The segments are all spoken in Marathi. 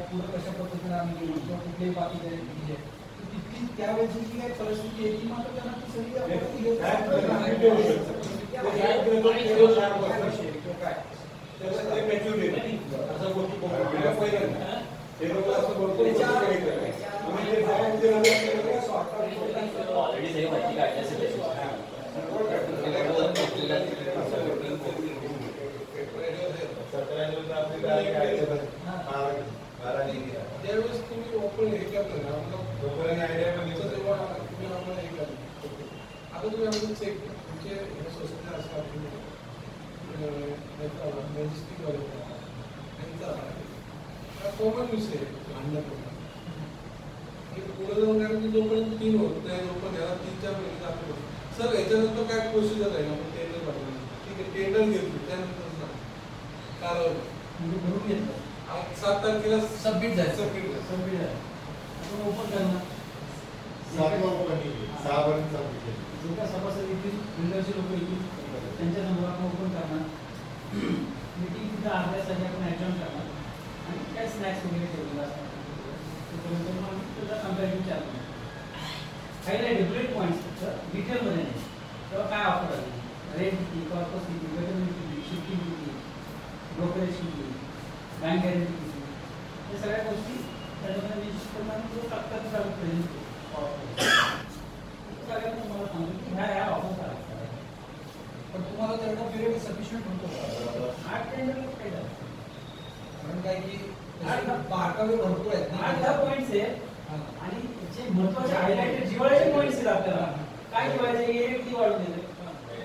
पुढे कशा पद्धतीने आम्ही गेलो किंवा कुठलेही बाकी दिले तितकी त्यावेळेची जी काही परिस्थिती आहे ती मात्र त्यांना ती सगळी ऑलरेडी सगळी माहिती काढली असेल त्यावेळेस तुम्ही ओपन हे केलं ना आता तुम्ही आम्ही चेक तुमचे सोसायटी असतात मॅजिस्ट्रिक वाले त्यांचा कॉमन विषय भांडण पुढे जाऊन कारण की जोपर्यंत 3 होत नाही जोपर्यंत याला 3-4 महिने जातो सर याच्यानंतर काय प्रोसिजर आहे ना टेंडर पाठवलं ठीक आहे टेंडर घेतली त्यानंतर कारवाई म्हणजे भरून घेतलं 7 तारखेला सबमिट झालं झालं आपण ओपन करणार 7 पर्यंत जो काय सभासद येतील बिल्डरचे लोक येतील त्यांच्या समोर आपण ओपन करणार मीटिंग तिथं अर्ध्यासाठी आपण ॲडजॉईन करणार आणि काय स्नॅक्स वगैरे ठेवलेलं असणार तोपर्यंत मग तुझा कंपॅरिटिव्ह चालू हायलाईट बुलेट पॉईंट्स फक्त डिटेलमध्ये नाही तेव्हा काय ऑफर आली रेंट किती कॉर्पस किती वेटरमेंट किती शिफ्टिंग किती ब्रोकरेज किती बँक गॅरंटी किती हे सगळ्या गोष्टी त्याच्यामध्ये निश्चित करणार तो तात्काळ चालू प्रेझेंट सगळ्यांना तुम्हाला सांगतो की ह्या ऑफर करायच्या पण तुम्हाला तेवढा पिरियड सफिशियंट होतो 8 टेंडर काय झालं कारण काय की बारकावे भरपूर आहेत 8-10 पॉईंट्स आहेत आणि जे महत्त्वाचे हायलाइटेड जिव्हाळ्याचे पॉईंट्स आहेत आपल्याला काय जिव्हाळ्याचे एरिया किती वाढून देते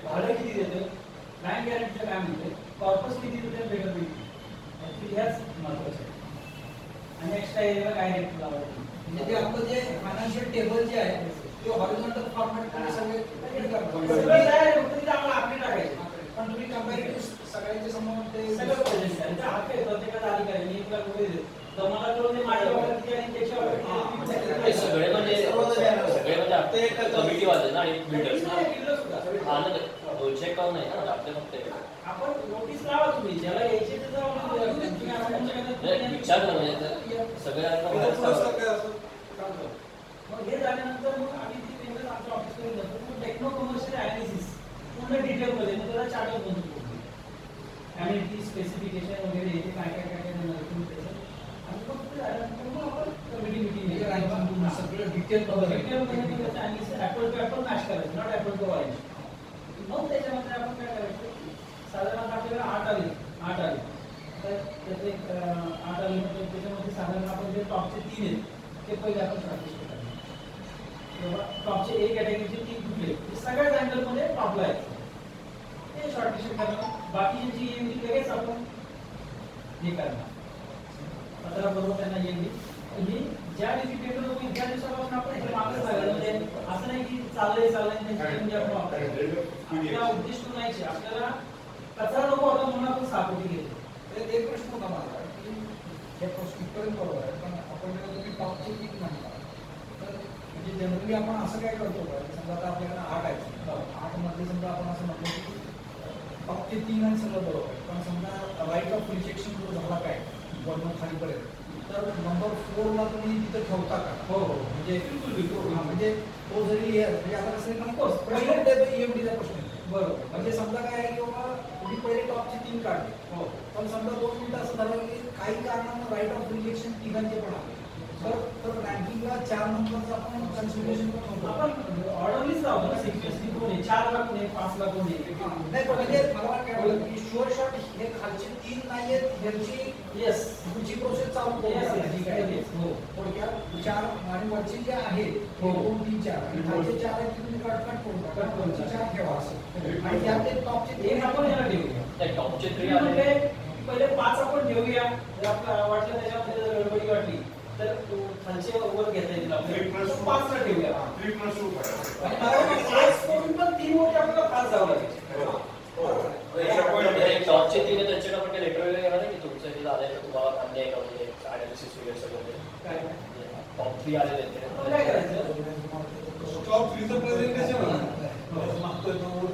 भाडं किती देते बँक गॅरंटीचं काय म्हणते कॉर्पस किती देते बेटर भेटते ॲक्च्युली ह्याच महत्त्वाचे आणि एक्स्ट्रा एरियाला काय रेट लावायचं म्हणजे ते आपलं जे फायनान्शियल टेबल जे आहे ते हॉरिझॉन्टल फॉर्मॅटमध्ये सगळे आपली टाकायचे पण तुम्ही कंपॅरेटिव्ह सगळ्यांच्या समोर ते सगळं प्रेझेंट आहे तर हक्क आहे प्रत्येकाचा अधिकार आहे मी एक लाख रुपये देतो तर मला कळून माझ्या वाटत किती आणि त्याच्या सगळे म्हणजे आता एक कमिटी वाले ना आणि बिल्डर्स हा ना चेक करून नाही ना आपले फक्त आपण नोटीस लावा तुम्ही ज्याला यायचे ते जाऊन विचार म्हणजे सगळे मग हे झाल्यानंतर मग आम्ही ती टेंडर आमच्या ऑफिसकडे जातो मग टेक्नो कमर्शियल ॲनालिसिस पूर्ण डिटेलमध्ये मग त्याला चार्टर बनवून ॲम्युनिटी स्पेसिफिकेशन वगैरे हे काय काय काय काय तुम्ही त्याचं आणि मग ते झाल्यानंतर मग आपण कमिटी मिटिंग सगळं डिटेलमध्ये त्याचं analysis apple to apple match करायचं नॉट ॲपल टू ऑरेंज मग त्याच्यामध्ये आपण काय करायचं साधारण आपल्याला 8 आले तर त्याचे 8 आले म्हणजे त्याच्यामध्ये साधारण आपण जे टॉपचे 3 आहेत ते पहिले आपण शॉर्टलिस्ट करणार किंवा टॉपचे एक कॅटेगरीचे 3 कुठले ते सगळ्याच अँगलमध्ये टॉपला आहेत ते शॉर्टलिस्ट करणार बाकीचे जी एमडी लगेच आपण हे करणार पत्राबरोबर त्यांना एमडी आणि ज्या दिवशी पेपर होईल त्या दिवसापासून आपण हे मागच लागायचं म्हणजे असं नाही की चाललंय त्यांची एमडी आपण वापरायचं आपला उद्दिष्ट नाहीचे आपल्याला कचरा नको होता म्हणून आपण सापोटी घेतो एक प्रश्न होता माझा की हे इथपर्यंत बरोबर आहे पण आपण जेव्हा तुम्ही टॉपचे किती म्हणता तर म्हणजे जनरली आपण असं काय करतो का समजा आता आपल्याकडे 8 आहेत 8 मध्ये समजा आपण असं म्हटलं की टॉपचे 3 आणि सगळं बरोबर आहे पण समजा राईट ऑफ रिजेक्शन जो झाला काय वरून खालीपर्यंत तर नंबर 4 ला तुम्ही तिथं ठेवता का हो हो म्हणजे बिलकुल म्हणजे तो जरी म्हणजे आता कसं पहिल्या ईएमडीचा प्रश्न बरोबर म्हणजे समजा काय आहे की बाबा तुम्ही पहिले टॉपचे 3 काढले हो पण समजा 2 मिनिटं असं झालं की काही कारणानं राईट ऑफ रिजेक्शन तिघांचे पण आले तर रँकिंगला 4 नंबरचा आपण कन्सिडरेशन करतो आपण ऑर्डरलीच लावतो ना सिक्वेन्सली कोणी 4 ला कोणी 5 ला कोणी नाही पण म्हणजे मला काय बोलत की शुअर शॉट हे खालचे 3 नाहीयेत ह्याची येस पुढची प्रोसेस चालू करू ठीक आहे हो थोडक्यात 4 आणि वरचे जे आहेत हो 2 3 4 आणि खालचे 4 आहेत तुम्ही कट करून टाका 4 ठेवा असं आणि त्यात टॉपचे 3 आपण याला ठेवूया त्या टॉपचे 3 म्हणजे पहिले 5 आपण ठेवूया जर आपल्याला वाटलं त्याच्यामध्ये जर गडबडी वाटली तर खालचे वर घेता येईल आपल्याला 5 ला ठेवूया 3 + 2 आणि पाच करून पण 3 वरती आपल्याला 5 जावं लागेल टॉपचे 3 आहे त्यांच्याकडे आपण लेटर वगैरे येणार आहे की तुमचं हे झालंय तुम्हाला अन्याय का म्हणजे ॲनालिसिस वगैरे सगळं काय टॉप 3 आले काय करायचं टॉप 3 चं प्रेझेंटेशन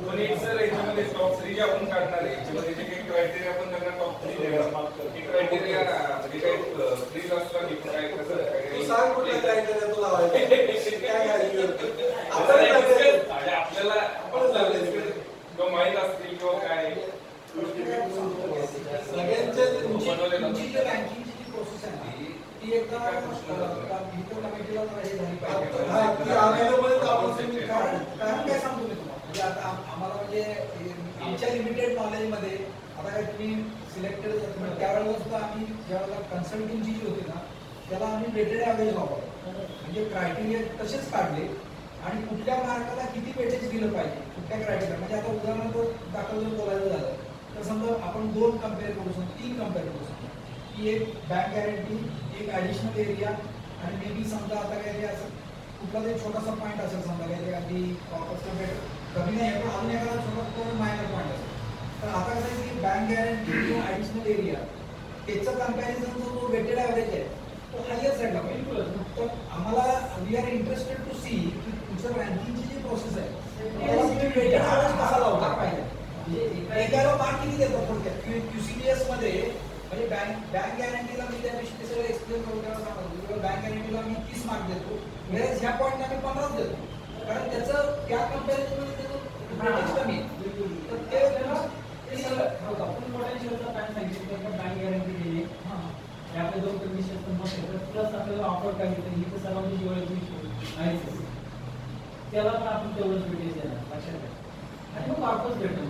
पण एक सर याच्यामध्ये टॉप 3 जे आपण काढणार आहे याच्यामध्ये जे काही क्रायटेरिया आपण त्यांना टॉप 3 देणार ते क्रायटेरिया म्हणजे काही फ्री नसला की काय कसं तू सांग कुठल्या criteria तुला लावायचं. काय घ्यायचं? आपण आपल्याला टाकायचं. माहित असतील किंवा काय सगळ्यांचे बनवलेलं तुमची जी बँकिंगची जी प्रोसेस आहे ना, ती एकदा इतर कमिटीला हे झाली पाहिजे. हा, ती available आहे तर आपण तुम्ही कारण कारण काय सांगतो मी तुम्हाला, म्हणजे आता आम्हाला म्हणजे आमच्या लिमिटेड नॉलेजमध्ये आता काय तुम्ही सिलेक्टेड त्यावेळेला सुद्धा आम्ही ज्यावेळेला कन्सल्टिंगची जी होती ना, त्याला आम्ही वेटेड ॲव्हरेज वापरतो. म्हणजे क्रायटेरिया तसेच काढले आणि कुठल्या मार्काला किती वेटेज दिलं पाहिजे कुठल्या क्रायटेरिया. म्हणजे आता उदाहरणार्थ दाखल जर बोलायचं झालं तर समजा आपण 2 कम्पेअर करू शकतो, 3 कम्पेअर करू शकतो की एक बँक गॅरंटी, एक ॲडिशनल एरिया आणि मे बी समजा आता काहीतरी असं कुठला तरी छोटासा पॉईंट असेल, समजा काहीतरी अगदी कमी नाही आहे पण अजून एखादा छोटा मायनर पॉईंट असेल. तर आता कसं आहे की बँक गॅरंटी किंवा ॲडिशनल एरिया त्याचं कम्पॅरिझन जो वेटेड ॲव्हरेज आहे तो हायस्ट साईडला पाहिजे. तर आम्हाला we are interested to see की तुमचं रँकिंगची जी प्रोसेस आहे त्याला तुम्ही वेटेड ॲव्हरेज कसा लावला पाहिजे. म्हणजे एकाला मार्क किती देतात थोडक्यात QCBS मध्ये. म्हणजे बँक गॅरंटीला मी त्या दिवशी ते सगळं एक्सप्लेन करून त्याला सांगतो, बँक गॅरंटीला मी 30 मार्क देतो, वेळेस ह्या पॉईंटला मी 15 देतो, कारण त्याचं त्या कम्पॅरिझनमध्ये त्याचं वेटेज कमी आहे. तर ते सगळं आपण पोटेन्शियलचा काय सांगितलं तर बँक गॅरंटी दिली, हे आपले 2 कंडिशन पण मग प्लस आपल्याला ऑफर काय देतं ही तर सर्वांची जीवाची आहेच, त्याला पण आपण तेवढंच वेटेज देणार लक्षात घ्या आणि मग वापस भेटणार.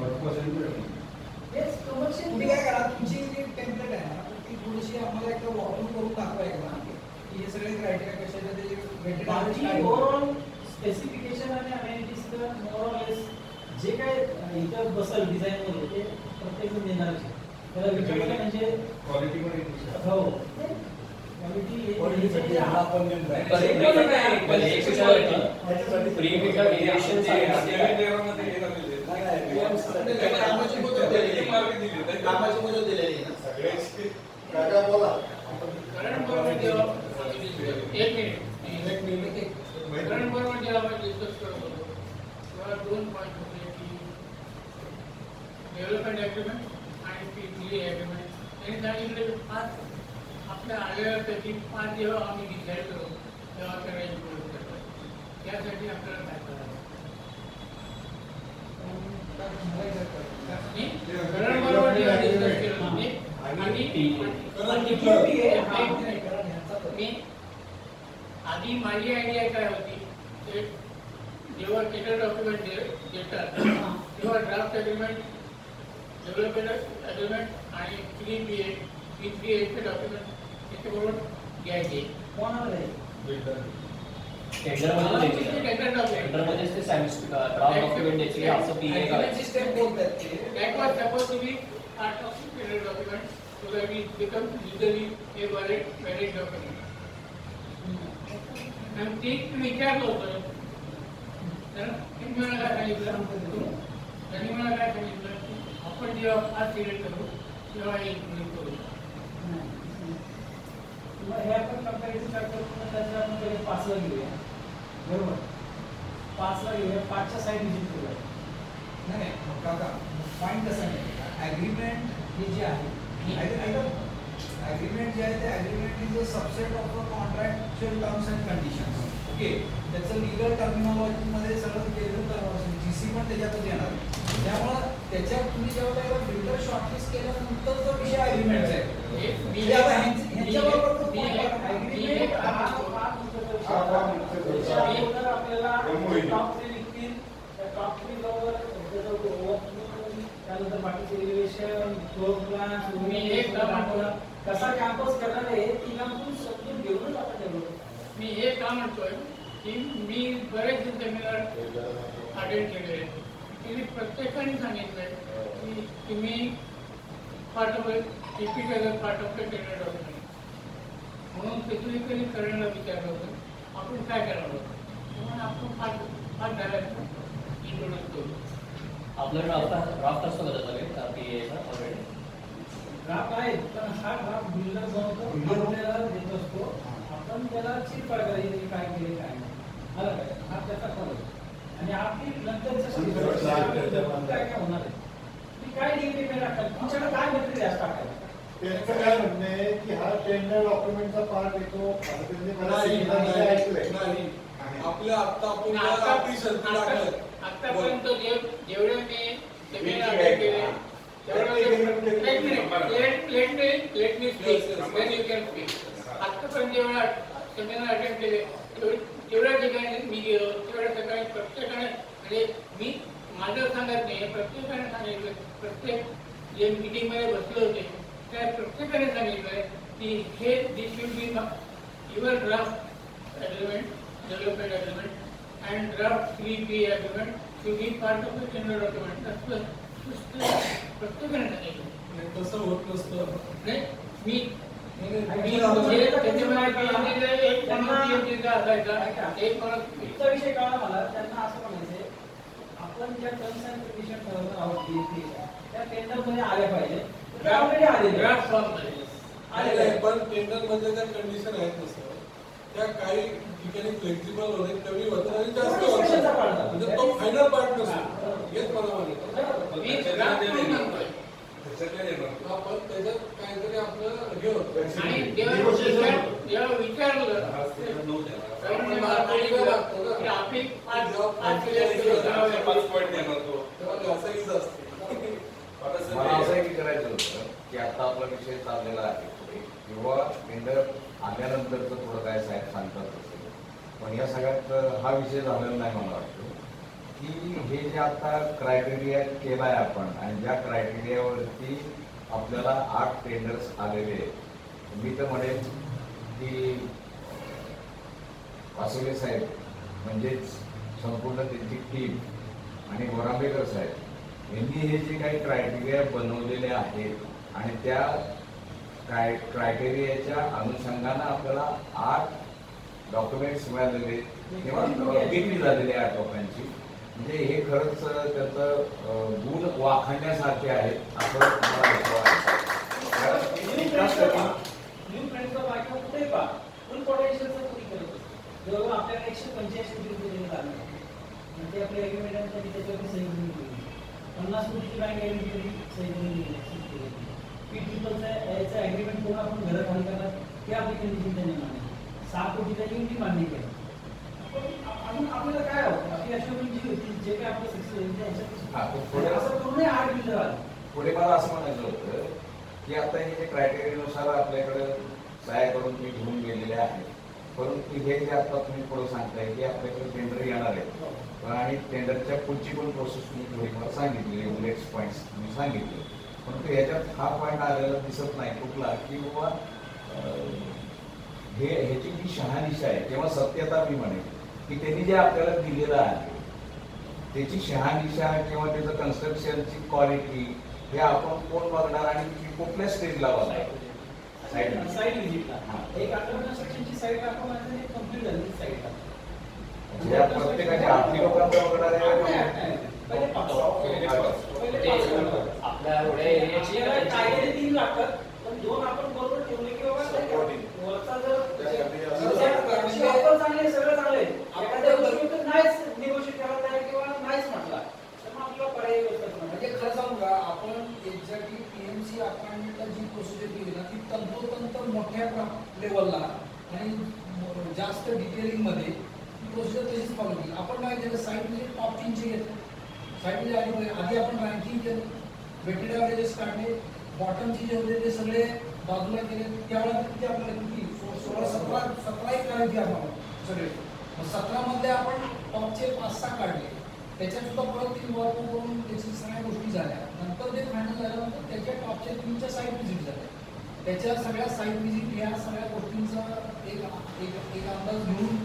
हेच कमर्शियल. तुम्ही काय करा, तुमची जी टेम्पलेट आहे ना ती थोडीशी आम्हाला एकदा वॉकअप करून दाखवा एकदा की हे सगळे क्रायटेरिया कसे आहेत, त्याचे वेटेड ॲव्हरेज ओव्हरऑल स्पेसिफिकेशन आणि अमेनिटीज मोरलेस जे काय इथं बसल डिझाईन मध्ये ते प्रत्येक जण देणार आहे. त्याला विचारलं म्हणजे क्वालिटी पण एक हो कामाची मुदत दिलेली आहे ना. सगळ्याची काका बोला. कारण बरोबर जेव्हा एक मिनिट कारण बरोबर जेव्हा आपण डिस्कस करत होतो तेव्हा 2 पॉईंट होते की डेव्हलपमेंट ॲग्रीमेंट आणि PPA ॲग्रीमेंट. त्यांनी सांगितलं 5 आपल्या आलेल्यापैकी 5 जेव्हा आम्ही डिसाईड करू तेव्हा त्याला इम्प्रूव्ह करतो. त्यासाठी आपल्याला काय करायचं. कारण बरोबर जेव्हा डिस्कस केलं होते आधी माझी आयडिया काय होती ते जेव्हा टेंडर डॉक्युमेंट देतात तेव्हा ड्राफ्ट अग्रीमेंट, डेव्हलपमेंट अग्रीमेंट आणि PPA चे डॉक्युमेंट त्याच्याबरोबर घ्यायचे. कोणाला टेंडरमध्येच ते ड्राफ्ट डॉक्युमेंट द्यायचे की असं PA करायचं. सिस्टम बोलतात ते That was supposed to be part of the tender document so that it becomes legally a valid document. आणि ते विचारलं होतं तर त्यांनी मला काय सांगितलं त्यांनी मला काय सांगितलं की आपण जेव्हा फास्ट सिलेक्ट करू तेव्हा हे इम्प्लिमेंट करू. हे आपण कंपॅरिझन करतो त्याच्या आपण पहिले 5 ला घेऊया, बरोबर 5 ला घेऊया, 5 च्या साईड व्हिजिट करूया. नाही काका पॉईंट कसं नाही, ॲग्रीमेंट हे जे आहे ॲग्रीमेंट जे आहे ते agreement is a subset of a contractual terms and conditions. Okay, त्याचं लीगल टर्मिनॉलॉजीमध्ये सगळं केलेलं तर GC पण त्याच्यातच येणार. त्यामुळं त्याच्यात तुम्ही जेव्हा बिल्डर शॉर्टलिस्ट केल्यानंतरचा विषय ॲग्रीमेंटचा आहे. आपल्याला टॉप 3 निघतील, टॉप 3 बरोबर त्यानंतर बाकीचे एलिव्हेशन, फ्लोर प्लॅन, कसा कॅम्पस करणार आहे ती आपण समजून घेऊनच आपण ठेवतो. मी हे का म्हणतोय की मी बरेच सेमिनार अटेंड केले आहेत. त्यांनी प्रत्येकाने सांगितलंय की तुम्ही part of typical part of the tender document म्हणून स्पेसिफिकली करायला विचारलं होतं आपण काय करणार होतं म्हणून आपण पाच झाल्याचं इंट्रोड्यूस करू. आपल्याकडे ड्राफ्ट असतो का त्याचा PA चा ऑलरेडी? ड्राफ्ट आहे पण हा ड्राफ्ट बिल्डर बनवतो, आपल्याला देत असतो, आपण त्याला चिरफाड करायची काय केले काय नाही. मला काय हा त्याचा फरक आणि आपली नंतरचं काय काय होणार आहे, ती काय डिग्री टाकाल तुमच्याकडे काय मटेरियल टाकायला त्यांचं काय म्हणणं आहे की हा टेंडर डॉक्युमेंटचा पार्ट येतो असं त्यांनी मला नाही, सांगितलं, ऐकलंय. नाही. आपल्या आता आपण ज्या अटी शर्ती टाकल्यात. आतापर्यंत जेवढे मी सेमिनार Meeting अटेंड आहे. केले let me speak Yes, yes. When you can speak. आतापर्यंत जेवढा सेमिनार अटेंड केले तेवढ्या ठिकाणी मी गेलो तेवढ्या ठिकाणी प्रत्येकाने म्हणजे मी माझं सांगत नाही प्रत्येकाने सांगितलं. प्रत्येक जे मीटिंग मध्ये बसले होते त्या प्रत्येकाने सांगितलंय की हे this should be your draft agreement development agreement and draft 3P agreement should be part of the tender document. प्रत्येकाने सांगितलं. नाही, तसं होत नसतं. नाही मी नाही, एक इथचा विषय कळला मला. त्यांना असं म्हणायचंय आपण ज्या टर्म्स अँड कंडिशन ठरवणार आहोत DFT च्या, त्या टेंडर मध्ये आल्या पाहिजे. त्या ऑलरेडी आलेल्या ड्राफ्ट फॉर्म मध्ये नाही, नाही, पण टेंडर मध्ये त्या कंडिशन आहेत नसतं त्या काही ठिकाणी फ्लेक्झिबल होणे कमी होतात आणि जास्त Discussionचा part होतात. झाला. म्हणजे तो फायनल पार्ट नसतो. हेच मला म्हणायचं. मी ड्राफ्ट फॉर्म म्हणतोय. आपण त्याच्यात काहीतरी आपलं हे होतं. आणि जेव्हा विचारलं आपली तेव्हा असंही असते. मला असंही विचारायचं होतं की आता आपला विषय चाललेला आहे पुढे किंवा टेंडर आल्यानंतरचं थोडं काय साहेब सांगतात असेल, पण या सगळ्यात हा विषय झालेला नाही मला वाटतं की हे जे आता क्रायटेरिया केलाय आपण आणि ज्या क्रायटेरियावरती आपल्याला 8 टेंडर्स आलेले आहेत, मी तर म्हणेन की वासुले साहेब म्हणजेच संपूर्ण त्यांची टीम आणि गोरांबेकर साहेब यांनी हे जे काही क्रायटेरिया बनवलेले आहेत आणि त्या क्रायटेरियाच्या अनुषंगानं आपल्याला 8 डॉक्युमेंट्स मिळालेले किंवा विक्री झालेली 8 लोकांची, म्हणजे हे खरंच त्याचं गुण वाखाणण्यासारखे आहेत असं मला वाटतं. न्यू फ्रेंड्सचा बाकी कुठे पहा फुल पोटेन्शियलचं कुठे करत जवळ आपल्याला 185 कोटी रुपये देण्यात आले म्हणजे आपल्या एग्रीमेंटच्या त्याच्यावरती सही करून दिली 50 कोटीची बँक एग्रीमेंट सही करून दिली. याचं ॲग्रीमेंट करून आपण घरं खाली करणार हे आपली कंडिशन त्यांनी मांडली. 6 कोटीचा युनिटी मान्य केलं. अजून आपल्याला काय होतं आपली अशोरमेंट जी होती जे काही आपलं सक्सेस असं करून 8 बिल्डर आले. पुढे मला असं म्हणायचं होतं की आता हे जे क्रायटेरियानुसार आपल्याकडे सहाय्य करून तुम्ही घेऊन गेलेले आहेत, परंतु हे जे आता तुम्ही पुढे सांगताय की आपल्याकडे टेंडर येणार आहे आणि टेंडरच्या पुढची पण प्रोसेस तुम्ही थोडी मला सांगितली, बुलेट्स पॉईंट्स तुम्ही सांगितले, परंतु याच्यात हा पॉईंट आलेला दिसत नाही कुठला की बाबा ह्याची जी शहानिशा आहे किंवा सत्यता मी म्हणेन की त्यांनी जे आपल्याला दिलेलं आहे त्याची शहानिशा किंवा त्याचं कन्स्ट्रक्शनची क्वालिटी हे आपण कोण बघणार आणि कुठल्या स्टेजला बघणार साईट विजिटला एक अंडर कन्स्ट्रक्शनची साईट आपण कंप्लीट झाली साईटला ज्या प्रत्येकाच्या आपली लोकांना बघणार आहे आपल्या एवढ्या एरियाची कायदे 3 लागतात पण 2 आपण बरोबर ठेवले की बाबा वरचा जर ऑफर चांगले सगळं चांगले एखाद्या गोष्टी तर नाहीच निगोशिएट करायला तयार किंवा नाहीच म्हटला तर मग आपल्याला पर्याय म्हणजे खरं सांगू का आपण एक्झॅक्टली PMC अपार्टमेंटला जी प्रोसिजर केली ना ती तंतोतंत मोठ्या लेवलला आणि जास्त डिटेलिंग मध्ये प्रोसिजर तशीच फॉलो केली. आपण काय केलं साईट म्हणजे टॉप 3 चे घेतले. साईट म्हणजे आधी आपण रँकिंग केलं, वेटेड ॲव्हरेजेस काढले, बॉटमचे जे होते ते सगळे बाजूला केले. त्यावेळेला किती आपल्याला किती 16-17 एक करायची आपण सगळे. मग 17 मध्ये आपण टॉपचे 5-6 काढले. त्याच्यात सुद्धा परत 3 वर्क करून त्याची सगळ्या गोष्टी झाल्या. नंतर ते फायनल झाल्यानंतर त्याच्या टॉपच्या 3च्या साईट व्हिजिट झाल्या. त्याच्या सगळ्या साईट व्हिजिट या सगळ्या गोष्टींचा एक अंदाज घेऊन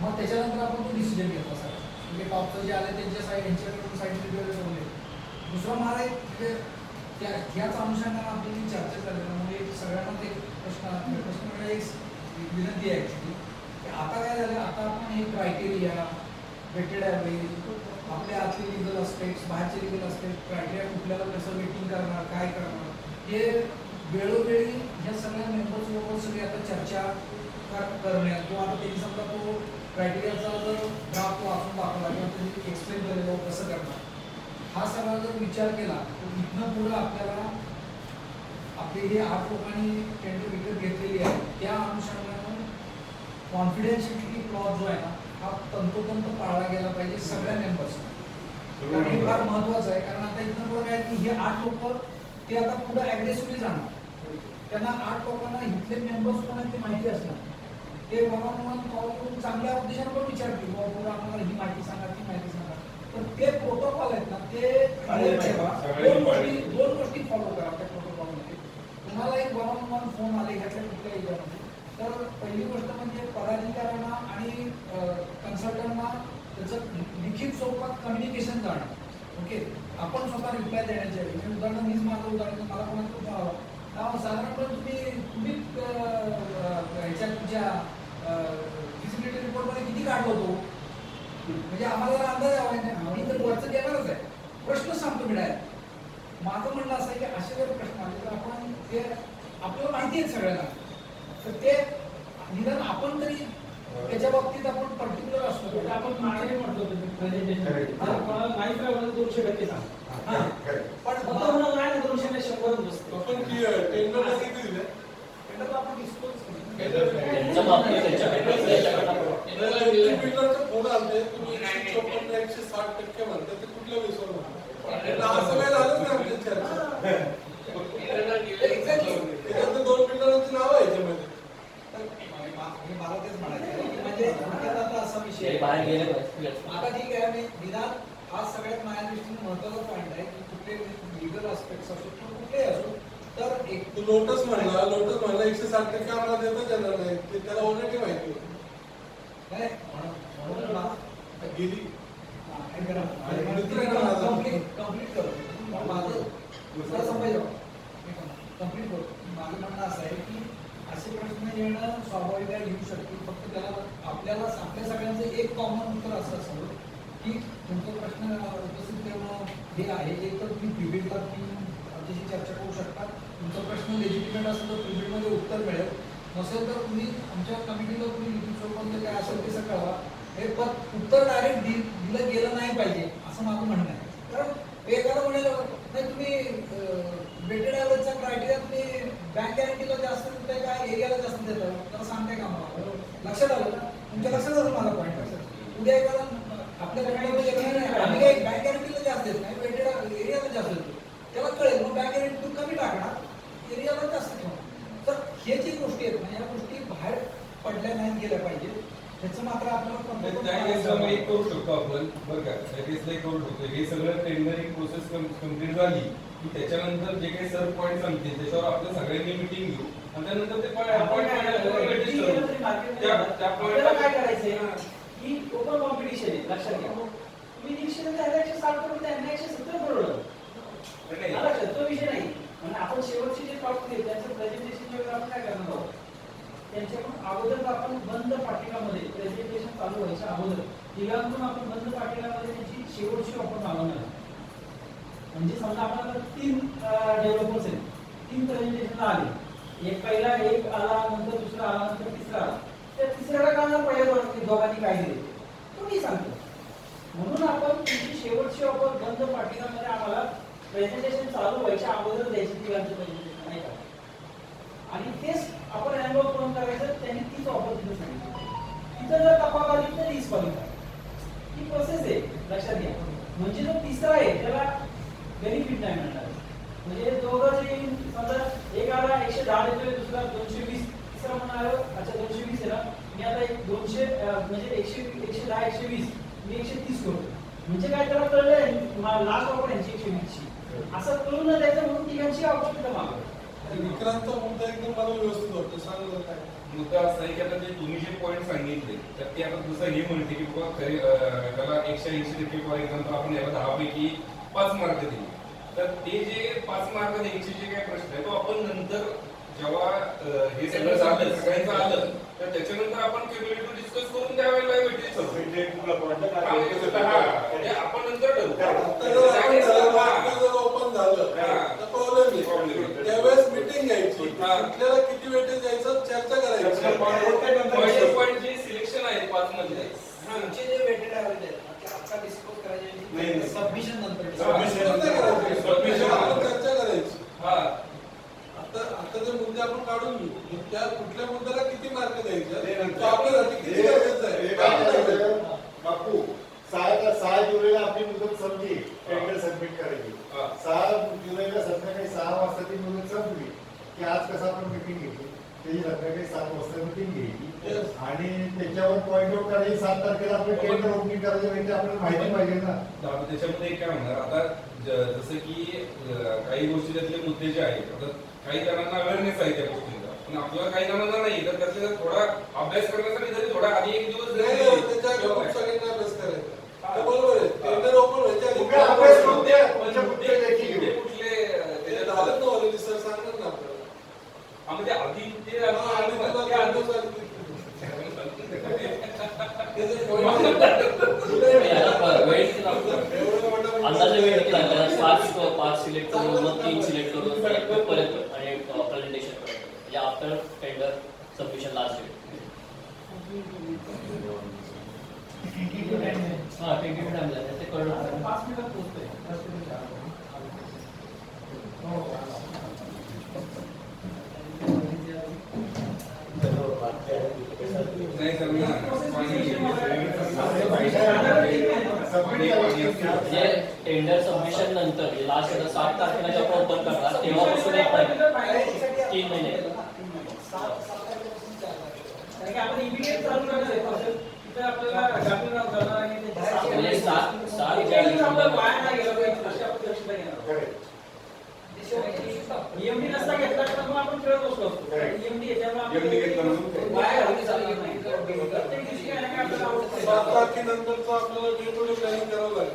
मग त्याच्यानंतर आपण तो डिसिजन घेतला सर. म्हणजे टॉपचं जे आले त्यांच्या साईट यांच्याकडून साईट रिव्ह्यू ठेवले. दुसरं मला एक म्हणजे ह्याच अनुषंगाने आपली चर्चा झाली म्हणजे सगळ्यांना ते प्रश्न एक विनंती आहे ॲक्च्युली की आता काय झालं आता आपण हे क्रायटेरिया वेटेड ॲव्हरेज आपल्या आतले लिगल अस्पेक्ट्स बाहेरचे लिगल अस्पेक्ट क्रायटेरिया कुठल्याला कसं वेटिंग करणार काय करणार हे वेळोवेळी ह्या सगळ्या मेंबर्सबरोबर सगळी आता चर्चा करण्यात किंवा आता त्यांनी समजा तो क्रायटेरियाचा जर ड्राफ्ट वाचून दाखवला किंवा त्यांनी एक्सप्लेन केलेलं कसं करणार हा सगळा जर विचार केला तर इथनं पुढं आपल्याला आपले हे 8 लोकांनी टेंडर विकत घेतलेली आहे त्या अनुषंगाने कॉन्फिडेन्शियलिटी क्लॉज जो आहे ना हा तंतोतंत पाळला गेला पाहिजे सगळ्या मेंबर्स. कारण हे फार महत्वाचं आहे, कारण आता इथं बघा आहे की हे 8 लोक ते आता पुढे अग्रेसिव्हली जाणार. त्यांना 8 लोकांना इथले मेंबर्स कोण आहेत ते माहिती असणार. ते वन कॉल करून चांगल्या उद्देशाने पण विचारतील बाबा पुढे आम्हाला ही माहिती सांगा ती माहिती सांगा. पण ते प्रोटोकॉल आहेत ना ते दोन गोष्टी फॉलो करा त्या प्रोटोकॉलमध्ये. तुम्हाला एक वन फोन आले घ्यायच्या कुठल्या एरियामध्ये तर पहिली गोष्ट म्हणजे पदाधिकाऱ्यांना आणि कन्सल्टंटना त्याचं लिखित स्वरूपात कम्युनिकेशन जाणं. ओके, आपण स्वतः रिप्लाय देण्याच्या ऐवजी उदाहरण मीच माझं उदाहरण मला कोणाचं फोन आला साधारणपणे तुम्ही ह्याच्या तुमच्या फिजिबिलिटी रिपोर्टमध्ये किती काढलो होतो म्हणजे आम्हाला जरा अंदाज यावा. मी तर वरचं देणारच आहे, प्रश्न सांगतो मी डायरेक्ट. माझं म्हणणं असं आहे की असे जर प्रश्न आले तर आपण ते आपल्याला माहिती आहे सगळ्यांना तर ते निदान आपण तरी त्याच्या बाबतीत आपण पर्टिक्युलर असतो. आपण मागे म्हणतो प्रेझेंटेशन कोणाला नाही करावं 200% सांग. पण फक्त म्हणून नाही 200 100 बसतो. आपण टेंडरला किती दिले? टेंडर आपण डिस्क्लोज त्यांच्या बाबतीत बिल्डरचे फोन आले तुम्ही 154 160% म्हणता ते कुठल्या विषयावर म्हणता? असं काय झालंच नाही आमच्या चर्चा. त्याच्यात 2 बिल्डरांची नावं आहे याच्यामध्ये. मला तेच म्हणायचं म्हणजे थोडक्यात आता असा विषय आहे. बाहेर गेले पाहिजे. आता ठीक आहे मी निदान हा सगळ्यात माझ्या दृष्टीने महत्वाचा पॉईंट आहे की कुठले लिगल आस्पेक्ट्स असो किंवा कुठलेही असो तर एक तू लोटस म्हणला 160% आम्हाला देता येणार नाही ते त्याला ऑलरेडी माहिती होतं. काय म्हणून मला गेली कम्प्लीट करतो माझं दुसरा समजायचं कम्प्लीट करतो. माझं म्हणणं असं आहे की असे प्रश्न येणं स्वाभाविक आहे, येऊ शकतील. फक्त त्याला आपल्याला आपल्या सगळ्यांचं एक कॉमन उत्तर असं असावं की तुमचा प्रश्न उपस्थित करणं हे आहे. एक तर तुम्ही प्रिबिडला आमच्याशी चर्चा करू शकता. तुमचा प्रश्न लेजिटिमेट असेल तर प्रिबिडमध्ये उत्तर मिळेल, नसेल तर तुम्ही आमच्या कमिटीला तुम्ही लिखित स्वरूपामध्ये काय असेल ते सगळं कळवा. हे पण उत्तर डायरेक्ट दिलं गेलं नाही पाहिजे असं माझं म्हणणं आहे. कारण एखादा म्हणायला नाही तुम्ही वेटेड ॲव्हरेजचा क्रायटेरिया तुम्ही बँक गॅरंटीला जास्त देताय का एरियाला जास्त देताय त्याला सांगताय का मला लक्षात आलं ना? तुमच्या लक्षात आलं माझा पॉईंट. उद्या एखादा आपल्या बँकेमध्ये आम्ही काही बँक गॅरंटीला जास्त देत नाही वेटेड एरियाला जास्त देतो त्याला कळेल मग बँक गॅरंटी कमी टाकणार एरियाला जास्त ठेवणार. तर हे जी गोष्टी आहेत ना या गोष्टी बाहेर पडल्या नाही गेल्या पाहिजे. त्याचं मात्र आपल्याला त्या केसला एक करू शकतो आपण बरं का त्या केसला एक करू शकतो. हे सगळं टेंडरिंग प्रोसेस कम्प्लीट झाली की त्याच्यानंतर जे काही सर पॉईंट सांगतील त्याच्यावर आपण सगळ्यांनी मिटिंग घेऊ आणि त्यानंतर ते त्या आपल्याला काय करायचंय की ओपन कॉम्पिटिशन आहे लक्षात घ्या. तुम्ही 160 करून त्यांना 170 करोड लक्षात तो विषय नाही. म्हणजे आपण शेवटचे जे टॉप त्यांचं प्रेझेंटेशन वगैरे आपण काय करणार आहोत त्यांच्याकडून अगोदर आपण बंद पाठिकामध्ये प्रेझेंटेशन चालू व्हायच्या अगोदर तिघांतून आपण बंद पाठिकामध्ये त्यांची शेवटची ऑफर मागवणार. म्हणजे समजा आपण 3 डेव्हलपर्स आहेत 3 प्रेझेंटेशनला आले एक पहिला एक आला नंतर दुसरा आला नंतर तिसरा आला त्या तिसऱ्याला काढणार पहिल्या दोघांनी काय दिले तो मी सांगतो. म्हणून आपण तुमची शेवटची ऑफर बंद पाठिकामध्ये आम्हाला प्रेझेंटेशन चालू व्हायच्या अगोदर द्यायची तिघांचं प्रेझेंटेशन नाही का आणि तेच आपण अनुभव करून करायचं त्यांनी तीच ऑफर तिथं सांगितली. तिथं जर तपास आली तर डिस्क्वालिफाय ही प्रोसेस आहे लक्षात घ्या. म्हणजे जो तिसरा आहे त्याला बेनिफिट नाही मिळणार. म्हणजे दोघं जे समजा एक आला 110 देतोय दुसरा 220 तिसरा म्हणाला अच्छा 220 आहे ना मी आता 200 म्हणजे 110 120 मी 130 करतो म्हणजे काय त्याला कळलंय लास्ट ऑफर यांची 120 ची असं करून न द्यायचं म्हणून तिघांची ऑफर तिथं मागवतो. विक्रांतचा मुद्दा एकदम मला व्यवस्थित वाटतो. सांगा काय मुद्दा असा आहे की आता जे तुम्ही जे पॉईंट सांगितले तर ते आता दुसरं हे म्हणते की बाबा खरे त्याला 180% फॉर एक्झाम्पल आपण याला 10 पैकी 5 मार्क दिले तर ते जे 5 मार्क द्यायचे जे काही प्रश्न आहे तो आपण नंतर जेव्हा हे सगळं झालं सगळ्यांचं आलं तर त्याच्यानंतर आपण क्युम्युलेटिव्ह डिस्कस करून त्यावेळेला वेटेज आपण नंतर ओपन झालं तर प्रॉब्लेम त्यावेळेस मिटिंग घ्यायची आपल्याला किती वेटेज द्यायचं चर्चा करायची. पॉईंट जे सिलेक्शन आहे 5 मध्ये आमचे जे वेटेड ॲव्हरेज आहेत ते आता डिस्क्लोज करायचे सबमिशन नंतर आपण चर्चा करायची. हा आता तो आपल्यासाठी किती गरजेचं आहे हे काय करायचं? बापू 6 जुलैला आपली मुदत संपली टेंडर सबमिट करायची. हा. 6 जुलैला संध्याकाळी 6 वाजता ती मुदत संपली की आज कसं आपण मिटिंग घेतली त्याची संध्याकाळी 7 वाजता मिटिंग घ्यायची आणि त्याच्यावर पॉईंट आउट करायची. 7 तारखेला आपण टेंडर ओपनिंग करायचं म्हणजे आपल्याला माहिती पाहिजे ना. आता त्याच्यामध्ये काय म्हणणार आता जसं की काही गोष्टी त्यातले मुद्दे जे आहेत आता काही जणांना अवेअरनेस आहे त्या गोष्टींचा पण आपल्याला काही जणांना नाही तर त्यातले थोडा अभ्यास करण्यासाठी जरी थोडा आधी एक दिवस जरी नाही, त्याच्या खूप सगळ्यांना अभ्यास करायचा. ते बरोबर आहे. टेंडर ओपन व्हायच्या आधी तुम्ही अभ्यास करून द्या. मुद्दे मुद्दे देखील मुद्दे घेऊ. कुठले ते त्याच्यात झालं ना ऑलरेडी सर सांगणार ना आपल्याला. आम्ही ते आधी ते हा, आणि तुला ते दोन आधी- दिवस आधी त्याचे एवढं मोठं अंदाजे वेळ किती लागला? 5 सिलेक्ट करून मग 3 सिलेक्ट करून पर्यंत आणि प्रेझेंटेशन पर्यंत म्हणजे after tender submission last date. हा टेंटेटिव्ह टाइम लागला ते कळलं. 5 मिनिटात पोहोचतोय. नाही सर मी म्हणजे टेंडर सबमिशन नंतर लास्ट 7 तारखेला जेव्हा ओपन करणार तेव्हापासून 1 महिना 3 महिने. कारण की आपण इमिडिएट चालू करणार आहे प्रोसेस. तिथे आपल्याला गाफील राहून जाणार आणि ते म्हणजे 7 आपलं वाया नाही गेलं पाहिजे अशी आपण दक्षता घेणार. EMD नसता घेतला तर मग आपण खेळत बसलो असतो. EMD याच्यामुळे EMD घेतला म्हणून वाया घालवली चालली नाही. प्रत्येक दिवशी काय ना काय आपल्याला आवडत 7 तारखेनंतरचं आपल्याला डे टू डे प्लॅनिंग करावं लागेल.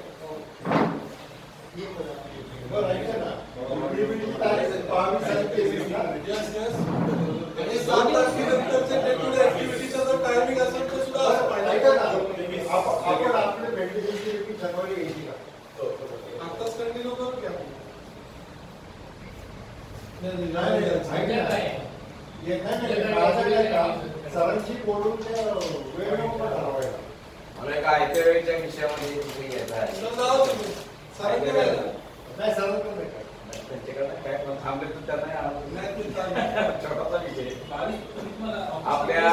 बरं ऐका ना. implementing तारीख 22 तारखेची ना. Yes, yes. आणि 7 तारखेनंतरचे डे टू डे ऍक्टिव्हिटीचा जर टायमिंग असेल तर सुद्धा असं बरं, पाहिजे. ऐका ना. आपण आपले भेटीची मीटिंग शनिवारी घ्यायची का? आत्ताच कंटिन्यू करू की आपण? नाही, ऐका ना. नाही, माझं काय काम सरांशी बोलून त्या वेळ ठरवायला. मला एका आयत्या वेळेच्या विषयामध्ये तुम्ही घ्यायचा आहे. तर जाऊ तुम्ही. सारखं काय झालं? नाही सरांचं पण नाही का? त्यांच्याकडनं काय पण थांबले तर त्यांना आणून नाही, ते चालेल. छोटासा विषय. आपल्या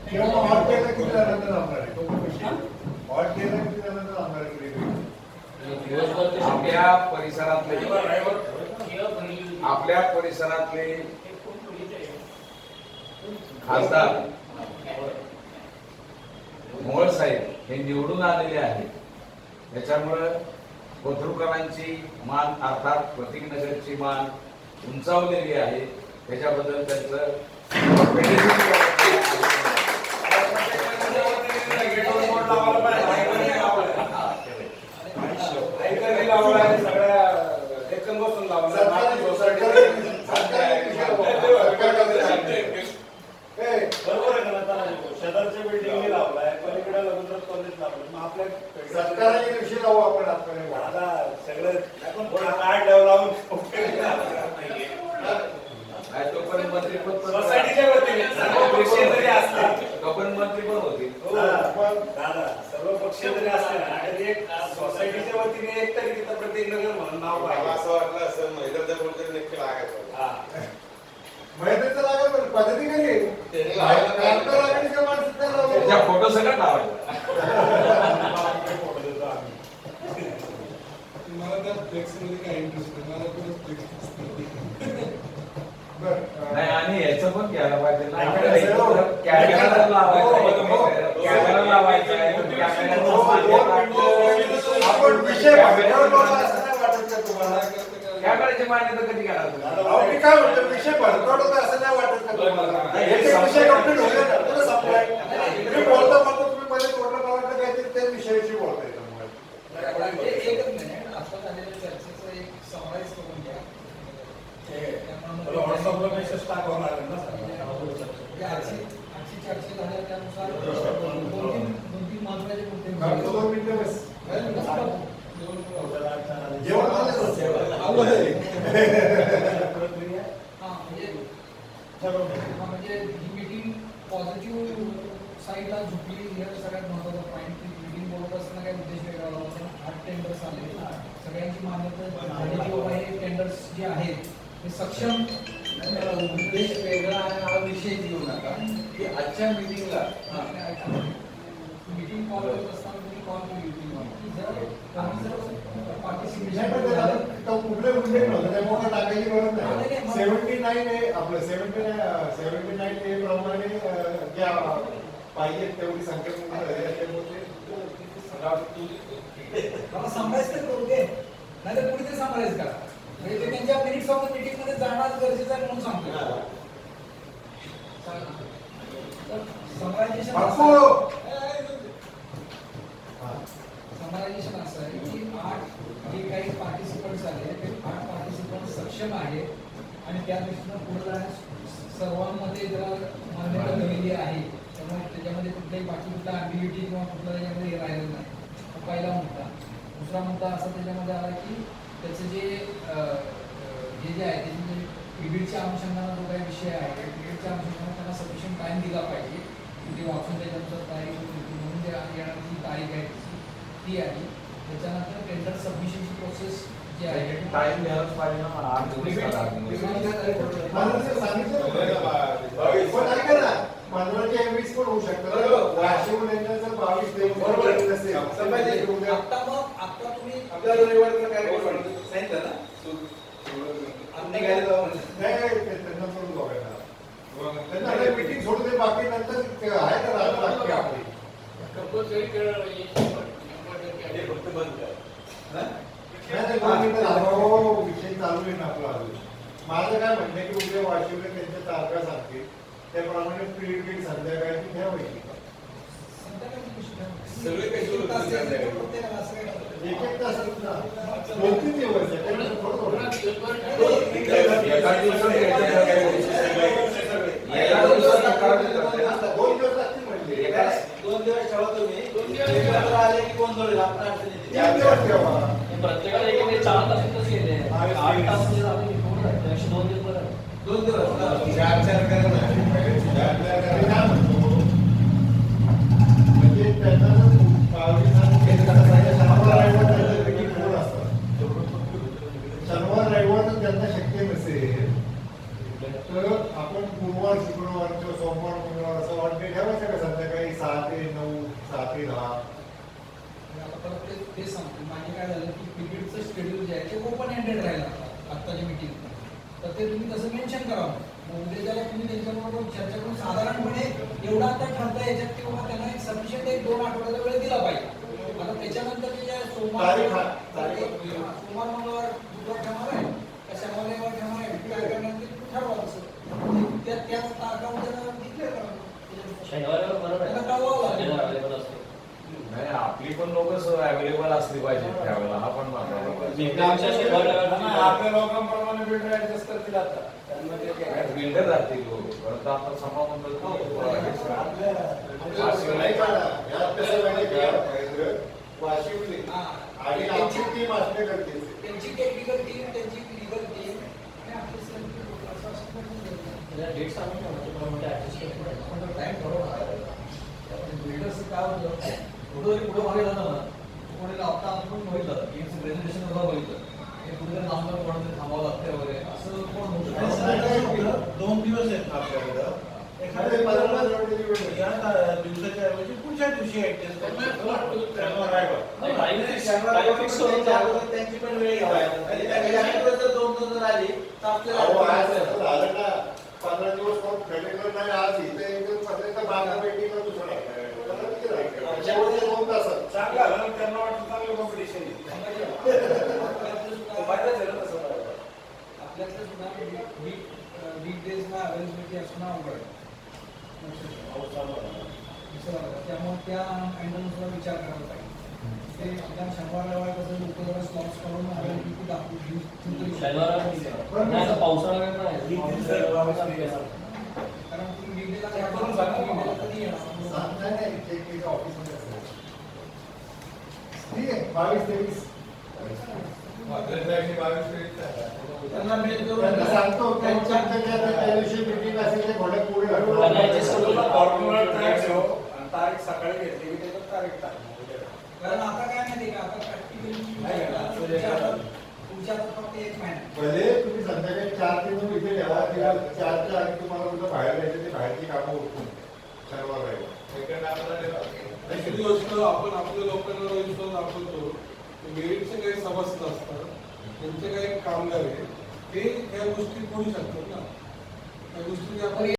किंवा ऑड केला किती जणांना लावणार आहे? तो पण विषय. ऑड केला किती जणांना लावणार आहे वेगवेगळे? दिवसभर ते आपल्या परिसरातले खासदार मोहोळ साहेब हे निवडून आलेले आहेत. त्याच्यामुळं कोथरूडकरांची मान अर्थात प्रतीकनगरची मान उंचावलेली आहे. त्याच्याबद्दल त्यांचं शेजारच्या बिल्डिंग लावलाय पलीकडे रवींद्र कॉलेज लावलं मग आपल्या सरकारच्या विषयी लावू आपण आता सगळं काय लावून तोपर्यंत मंत्री पण सोसायटीच्या वतीने सर्व पक्ष जरी असले तोपर्यंत मंत्री पण होते. दादा सर्व पक्ष जरी असले ना आणि एक सोसायटीच्या वतीने एक तरी तिथं प्रतीकनगर म्हणून नाव पाहिजे. असं वाटलं असं महिलांच्या कोणतरी नक्की लागायचं. मैदानाचं लागेल पण पद्धती कधी त्याच्या फोटो सगळं लावायचा. मला त्या फ्लेक्समध्ये काय इंटरेस्ट नाही. मला पण फ्लेक्स नाही आणि याचं पण घ्यायला पाहिजे ना. कॅमेरा लावायचा आहे. आपण विषय तुम्हाला कॅमेराची मान्यता कधी घेणार तुम्ही? मी काय म्हणतो विषय भडकवतो असं नाही वाटत का तुम्हाला? विषय कंप्लीट होईल ना तुला संपलाय. तुम्ही बोलता तुम्ही मध्ये तोडलं मला वाटतं काहीतरी त्या विषयाशी बोलताय त्यामुळे एकच मिनिट आता झालेल्या चर्चेचं एक समराईज करून घ्या. व्हॉट्सअपला मेसेज टाकवणार ना आजची चर्चा झाल्या त्यानुसार दोन-तीन महत्त्वाचे मुद्दे 2 मिनिटं बस जेवण म्हणजे ही मीटिंग पॉझिटिव्ह साईडला झुकली हे सगळ्यात महत्त्वाचा पॉईंट. मीटिंग बोलत असताना काही उद्देश वेगळा होता. 8 टेंडर्स आले सगळ्यांची मान्यता झाली की बाबा हे टेंडर्स जे आहेत हे सक्षम उद्देश वेगळा आहे हा विषय घेऊ नका की आजच्या मिटिंगला मीटिंग कॉल करत असताना तुम्ही कॉल केली होती जर पार्टिसिपेशन कुठले उल्लेख नव्हतं त्यामुळे टाकायची गरज नाही. 79 आहे आपलं 79 ए प्रमाणे ज्या पाहिजे तेवढी संख्या पूर्ण झाली आहे. त्यामुळे मला सांभाळायचं तर करू दे नाहीतर कुणीतरी सांभाळायचं का म्हणजे ते त्यांच्या मिनिट्स ऑफ द मीटिंग मध्ये जाणार गरजेचं आहे म्हणून सांगतो. समरायझेशन असं आहे की 8 जे काही पार्टिसिपंट्स आले ते 8 पार्टिसिपंट सक्षम आहेत आणि त्या दृष्टीनं पुढे जाण्यास सर्वांमध्ये जरा मान्यता दिलेली आहे. त्यामुळे त्याच्यामध्ये कुठल्याही बाकी कुठला ॲबिलिटी किंवा कुठला त्याच्यामध्ये राहिलेलं नाही. हा पहिला मुद्दा. दुसरा मुद्दा असा त्याच्यामध्ये आला की त्याचं जे आहे त्याचे जे पीरियडच्या अनुषंगाने जो काही विषय आहे पीरियडच्या अनुषंगाने त्यांना सफिशियंट टाइम दिला पाहिजे की ते वाचून त्याच्यानुसार तारीख म्हणून जे येणारी जी तारीख आहे ती आहे. त्याच्यानंतर टेंडर सबमिशनची प्रोसेस जी आहे टाइम द्यायलाच पाहिजे ना 8 दिवस पण ऐका ना, 15 ते 20 पण होऊ शकतं. वार्षिक जर 22 ते 23 नसेल, आता तुम्ही आपल्याला रविवारचं काय सांगितलं ना नाही, त्यांना करून बघायला. त्यांना मीटिंग सोडून दे, बाकी नंतर आहे का राहणार बाकी आपली. कंपल्सरी केलं पाहिजे. फक्त बंद कर नाही, 2 मिनिटं थांबा. विषय चालू आहे ना आपला अजून. माझं काय म्हणणं आहे की उद्या वाशिवले त्यांच्या तारखा सांगतील त्याप्रमाणे पिरियड बीड संध्याकाळची ठेवायची. सगळे काही सुरू एक एक तास 2-3 दिवस आहे. एका दिवसात दोन दिवस लागतील म्हणजे 2 दिवस ठेवा तुम्ही 2 दिवस आले की कोण जोडेल आपण 3 दिवस ठेवा. प्रत्येकाला एक 4 तास इथंच गेले 8 तास म्हणजे झाले की पूर्ण झाले. 2 दिवस बरं. 2 दिवस 4 करा ना. 4 करा म्हणतो म्हणजे त्यांना शनिवार रविवार तर त्यांना शक्य नसेल तर आपण गुरुवार शुक्रवार किंवा सोमवार मंगळवार असं वन डे ठेवायचं का संध्याकाळी 6 ते 9 6 ते 10. परत ते सांगतो माझे काय झालं की क्रिकेटचं शेड्यूल जे आहे ते ओपन हँडेड राहिलं आत्ताच्या मीटिंग तर ते तुम्ही तसं मेन्शन करावं. उद्या त्याला तुम्ही त्यांच्याबरोबर चर्चा करून साधारणपणे एवढा आता ठरता याच्यात किंवा त्यांना एक सफिशियंट 1-2 आठवड्याचा वेळ दिला पाहिजे. आता त्याच्यानंतर जे सोमवार मंगळवार बुधवार ठरणार आहे का शनिवार रविवार ठरणार आहे काय करणार ते ठरवा. तसं त्या तारखा उद्या डिक्लेअर करा. शनिवारवर बरोबर आहे. त्यांना कळवावं लागेल. शनिवार available असतो. नाही आपली पण लोक अवेलेबल असली पाहिजे त्यावेळेला हा पण आमच्या शनिवार आपल्या लोकांप्रमाणे बिल्डर ऍडजस्ट करतील आता. बिल्डर राहतील लोक परत आता सभा नाही का यात कसं माहिती आहे का? वाशिवली आणि आमची टीम असणे गरजेचे. त्यांची टेक्निकल टीम त्यांची लिगल टीम आणि आपली सगळी लोकं असं असं डेट सांगून त्याप्रमाणे ऍडजस्ट करतो. टाइम बरोबर बिल्डर्स काय होतं कुठं पुढे मागे जातं ना कोणी आता आपण बघितलं की प्रेझेंटेशन वगैरे बघितलं हे कुठे लांब कोणातरी थांबावं लागतं वगैरे असं कोण होऊ शकतं. 2 दिवस आहेत ना आपल्याकडं. एखाद्या 15 दिवसाची वेळ या दिवसाच्या ऐवजी पुढच्या दिवशी ऍडजस्ट शनिवार रविवार. टाइम फिक्स करून त्यांची पण वेळ घ्यावी. 2 जर आली तर अहो, आज आपल्याला असं झालं ना 15 दिवस कोण खेडेकर नाही आज इथे एकदम पर्यंत बागा पेटीला दुसरा शेवटचे 2 तासात चांगलं झालं ना, त्यांना वाटतं चांगलं कॉम्पिटिशन आपल्याकडे सुद्धा वीक डेजला अवेलेबिलिटी असणं अवघड आहे. त्यामुळे त्या अँगलनुसार विचार करायला पाहिजे. ते आपल्या शनिवार रविवार कसं लोक जरा स्लॉट्स करून अवेलेबिलिटी दाखवून शनिवार नाही आता पावसाळा वेळ पण आहे. कारण तुम्ही वीक डेला कधी येणार ऑफिसमध्ये असेल. ठीक आहे 22-23 त्यांना सांगतो त्यांच्या त्या दिवशी मीटिंग असेल ते घोड्यात पुढे तारीख सकाळी घेतली की त्याच्यात तारीख टाकली. कारण आता काय माहिती का आता प्रॅक्टिकली तुमच्या आता फक्त 1 महिना भले तुम्ही संध्याकाळी 4 तुम्ही इथे ठेवा किंवा 4च्या आधी तुम्हाला कुठं बाहेर जायचं ते बाहेरची कामं उठून शनिवार राहिला. दुसरी गोष्ट आपण आपल्या लोकांना विश्वास दाखवतो मेरिटचे काही सभासद असतात त्यांचे काही कामगार आहे ते या गोष्टी करू शकतात ना त्या गोष्टी आपण